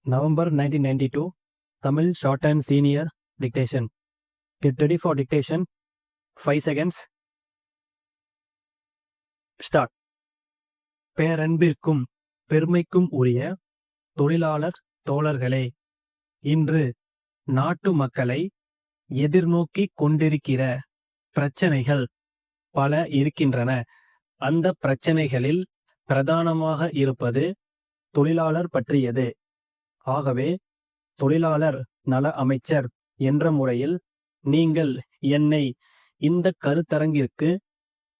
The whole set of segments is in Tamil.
November 1992, Tamil Short and Senior Dictation. Get ready for dictation. 5 seconds. Start. பேரன்பிற்கும் பெருமைக்கும் உரிய தொழிலாளர் தோழர்களே, இன்று நாட்டு மக்களை எதிர்நோக்கிக் கொண்டிருக்கிற பிரச்சனைகள் பல இருக்கின்றன. அந்த பிரச்சனைகளில் பிரதானமாக இருப்பது தொழிலாளர் பற்றியது. ஆகவே தொழிலாளர் நல அமைச்சர் என்ற முறையில் நீங்கள் என்னை இந்த கருத்தரங்கிற்கு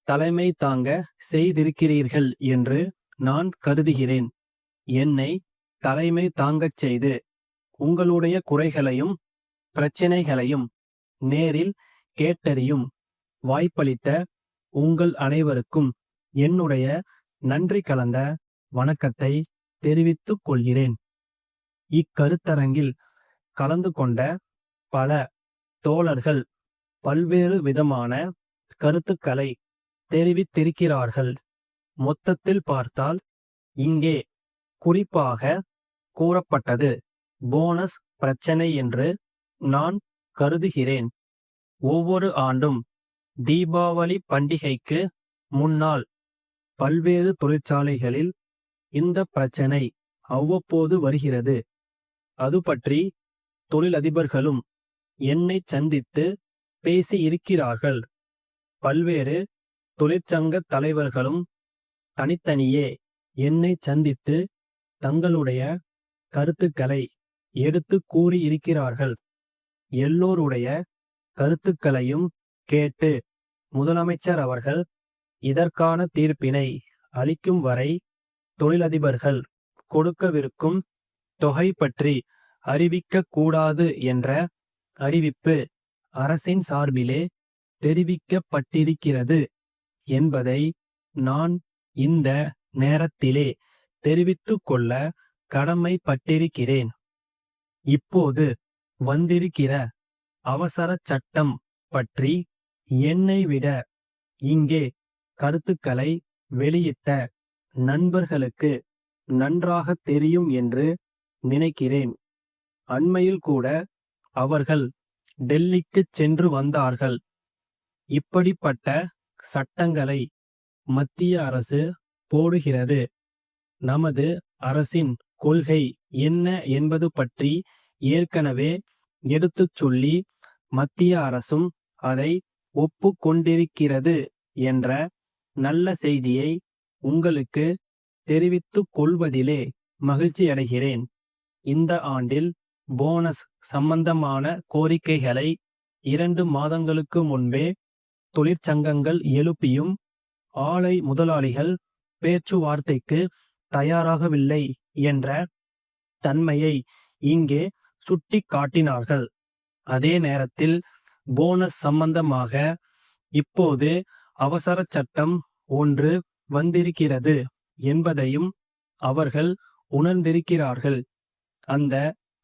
தலைமை தாங்க செய்திருக்கிறீர்கள் என்று நான் கருதுகிறேன். என்னை தலைமை தாங்கச் செய்து உங்களுடைய குறைகளையும் பிரச்சினைகளையும் நேரில் கேட்டறியும் வாய்ப்பளித்த உங்கள் அனைவருக்கும் என்னுடைய நன்றி கலந்த வணக்கத்தை தெரிவித்துக் கொள்கிறேன். இக்கருத்தரங்கில் கலந்து கொண்ட பல தோழர்கள் பல்வேறு விதமான கருத்துக்களை தெரிவித்திருக்கிறார்கள். மொத்தத்தில் பார்த்தால் இங்கே குறிப்பாக கூறப்பட்டது போனஸ் பிரச்சனை என்று நான் கருதுகிறேன். ஒவ்வொரு ஆண்டும் தீபாவளி பண்டிகைக்கு முன்னால் பல்வேறு தொழிற்சாலைகளில் இந்த பிரச்சனை அவ்வப்போது வருகிறது. அது பற்றி தொழிலதிபர்களும் என்னை சந்தித்து பேசியிருக்கிறார்கள். பல்வேறு தொழிற்சங்க தலைவர்களும் தனித்தனியே என்னை சந்தித்து தங்களுடைய கருத்துக்களை எடுத்து கூறியிருக்கிறார்கள். எல்லோருடைய கருத்துக்களையும் கேட்டு முதலமைச்சர் அவர்கள் இதற்கான தீர்ப்பினை அளிக்கும் வரை தொழிலதிபர்கள் கொடுக்கவிருக்கும் தொகை பற்றி அறிவிக்க கூடாது என்ற அறிவிப்பு அரசின் சார்பிலே தெரிவிக்கப்பட்டிருக்கிறது என்பதை நான் இந்த நேரத்திலே தெரிவித்துக் கொள்ள கடமைப்பட்டிருக்கிறேன். இப்போது வந்திருக்கிற அவசர சட்டம் பற்றி என்னை விட இங்கே கருத்துக்களை வெளியிட்ட நண்பர்களுக்கு நன்றாக தெரியும் என்று நினைக்கிறேன். அண்மையில் கூட அவர்கள் டெல்லிக்கு சென்று வந்தார்கள். இப்படிப்பட்ட சட்டங்களை மத்திய அரசு போடுகிறது. நமது அரசின் கொள்கை என்ன என்பது பற்றி ஏற்கனவே எடுத்துச் சொல்லி மத்திய அரசும் அதை ஒப்புக்கொண்டிருக்கிறது என்ற நல்ல செய்தியை உங்களுக்கு தெரிவித்துக் கொள்வதிலே மகிழ்ச்சியடைகிறேன். இந்த ஆண்டில் போனஸ் சம்பந்தமான கோரிக்கைகளை 2 மாதங்களுக்கு முன்பே தொழிற்சங்கங்கள் எழுப்பியும் ஆலை முதலாளிகள் பேச்சுவார்த்தைக்கு தயாராகவில்லை என்ற தன்மையை இங்கே சுட்டி காட்டினார்கள். அதே நேரத்தில் போனஸ் சம்பந்தமாக இப்போது அவசர சட்டம் ஒன்று வந்திருக்கிறது என்பதையும் அவர்கள் உணர்ந்திருக்கிறார்கள். அந்த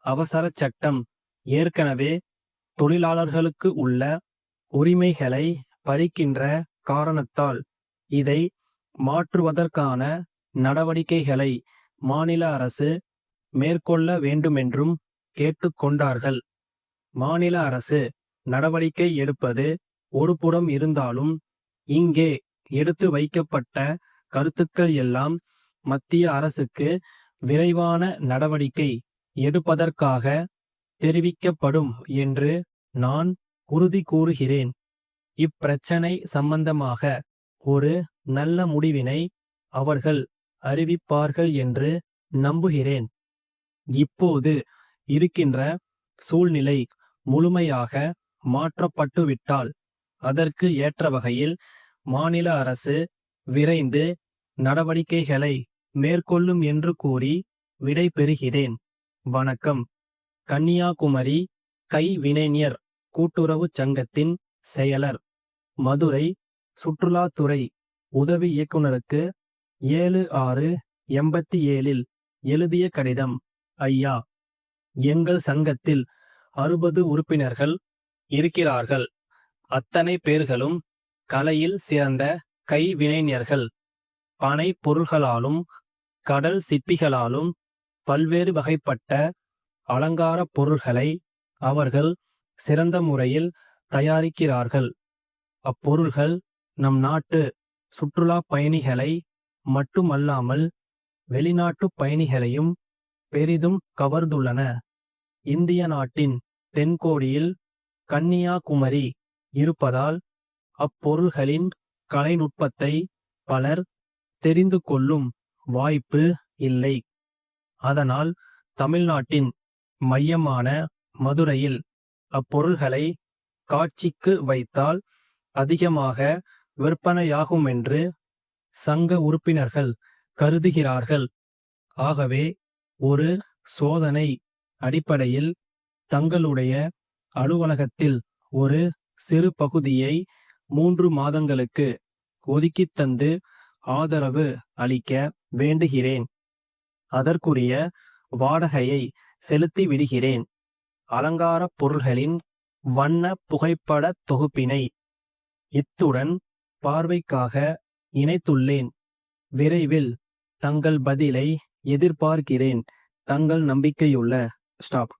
அவசர சட்டம் ஏற்கனவே தொழிலாளர்களுக்கு உள்ள உரிமைகளை பறிக்கின்ற காரணத்தால் இதை மாற்றுவதற்கான நடவடிக்கைகளை மாநில அரசு மேற்கொள்ள வேண்டுமென்றும் கேட்டுக்கொண்டார்கள். மாநில அரசு நடவடிக்கை எடுப்பது ஒரு புறம் இருந்தாலும் இங்கே எடுத்து வைக்கப்பட்ட கருத்துக்கள் எல்லாம் மத்திய அரசுக்கு விரைவான நடவடிக்கை எடுப்பதற்காக தெரிவிக்கப்படும் என்று நான் உறுதி கூறுகிறேன். இப்பிரச்சனை சம்பந்தமாக ஒரு நல்ல முடிவினை அவர்கள் அறிவிப்பார்கள் என்று நம்புகிறேன். இப்போது இருக்கின்ற சூழ்நிலை முழுமையாக மாற்றப்பட்டுவிட்டால் அதற்கு ஏற்ற வகையில் மாநில அரசு விரைந்து நடவடிக்கைகளை மேற்கொள்ளும் என்று கூறி விடை பெறுகிறேன். வணக்கம். கன்னியாகுமரி கைவினைஞர் கூட்டுறவு சங்கத்தின் செயலர், மதுரை சுற்றுலாத்துறை உதவி இயக்குனருக்கு 7/6/87 எழுதிய கடிதம். ஐயா, எங்கள் சங்கத்தில் 60 உறுப்பினர்கள் இருக்கிறார்கள். அத்தனை பேர்களும் கலையில் சிறந்த கைவினைஞர்கள். பனை பொருள்களாலும் கடல் சிற்பிகளாலும் பல்வேறு வகைப்பட்ட அலங்கார பொருள்களை அவர்கள் சிறந்த முறையில் தயாரிக்கிறார்கள். அப்பொருள்கள் நம் நாட்டு சுற்றுலா பயணிகளை மட்டுமல்லாமல் வெளிநாட்டு பயணிகளையும் பெரிதும் கவர்ந்துள்ளன. இந்திய நாட்டின் தென்கோடியில் கன்னியாகுமரி இருப்பதால் அப்பொருள்களின் கலைநுட்பத்தை பலர் தெரிந்து கொள்ளும் வாய்ப்பு இல்லை. அதனால் தமிழ்நாட்டின் மையமான மதுரையில் அப்பொருள்களை காட்சிக்கு வைத்தால் அதிகமாக விற்பனையாகுமென்று சங்க உறுப்பினர்கள் கருதுகிறார்கள். ஆகவே ஒரு சோதனை அடிப்படையில் தங்களுடைய அலுவலகத்தில் ஒரு சிறு பகுதியை 3 மாதங்களுக்கு ஒதுக்கித் தந்து ஆதரவு அளிக்க வேண்டுகிறேன். அதற்குரிய வாடகையை செலுத்தி விடுகிறேன். அலங்கார பொருள்களின் வண்ண புகைப்பட தொகுப்பினை இத்துடன் பார்வைக்காக இணைத்துள்ளேன். விரைவில் தங்கள் பதிலை எதிர்பார்க்கிறேன். தங்கள் நம்பிக்கையுள்ள ஸ்டாப்.